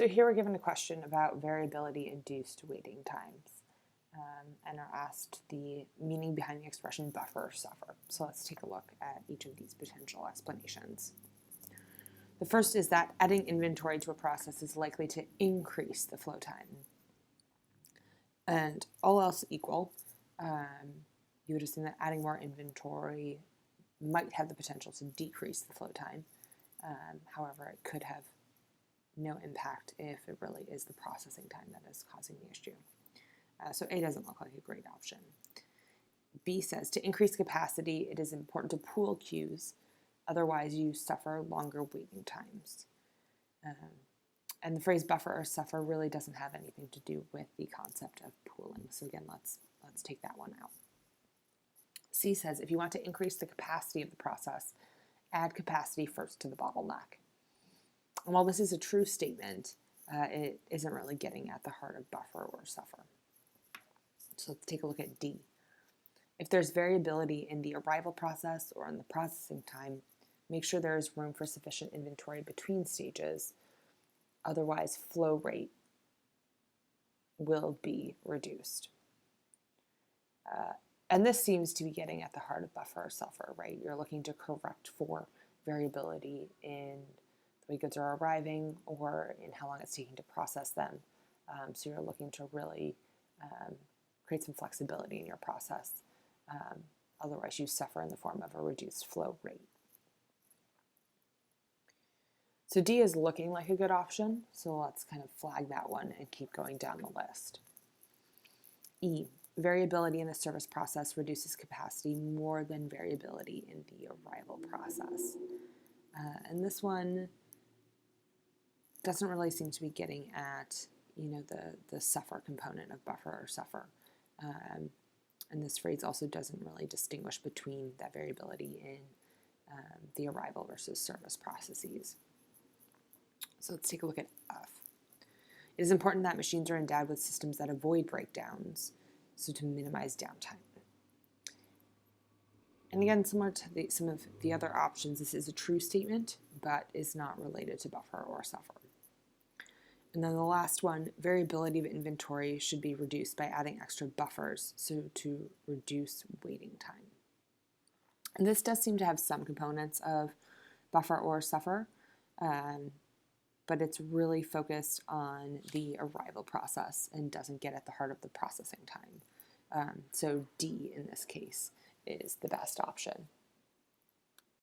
So here we're given a question about variability-induced waiting times and are asked the meaning behind the expression buffer or suffer. So let's take a look at each of these potential explanations. The first is that adding inventory to a process is likely to increase the flow time. And all else equal, you would assume that adding more inventory might have the potential to decrease the flow time. However, it could have no impact if it really is the processing time that is causing the issue. So A doesn't look like a great option. B says, to increase capacity, it is important to pool queues, otherwise you suffer longer waiting times. And the phrase buffer or suffer really doesn't have anything to do with the concept of pooling. So again, let's take that one out. C says, if you want to increase the capacity of the process, add capacity first to the bottleneck. And while this is a true statement, it isn't really getting at the heart of buffer or suffer. So let's take a look at D. If there's variability in the arrival process or in the processing time, make sure there is room for sufficient inventory between stages. Otherwise, flow rate will be reduced. And this seems to be getting at the heart of buffer or suffer, right? You're looking to correct for variability in the way goods are arriving or in how long it's taking to process them. So you're looking to really create some flexibility in your process. Otherwise, you suffer in the form of a reduced flow rate. So D is looking like a good option, so let's kind of flag that one and keep going down the list. E, variability in the service process reduces capacity more than variability in the arrival process. And this one doesn't really seem to be getting at, the suffer component of buffer or suffer. And this phrase also doesn't really distinguish between that variability in the arrival versus service processes. So let's take a look at F. It is important that machines are endowed with systems that avoid breakdowns, so to minimize downtime. And again, similar to some of the other options, this is a true statement, but is not related to buffer or suffer. And then the last one, variability of inventory should be reduced by adding extra buffers, so to reduce waiting time. And this does seem to have some components of buffer or suffer, but it's really focused on the arrival process and doesn't get at the heart of the processing time. So D in this case is the best option.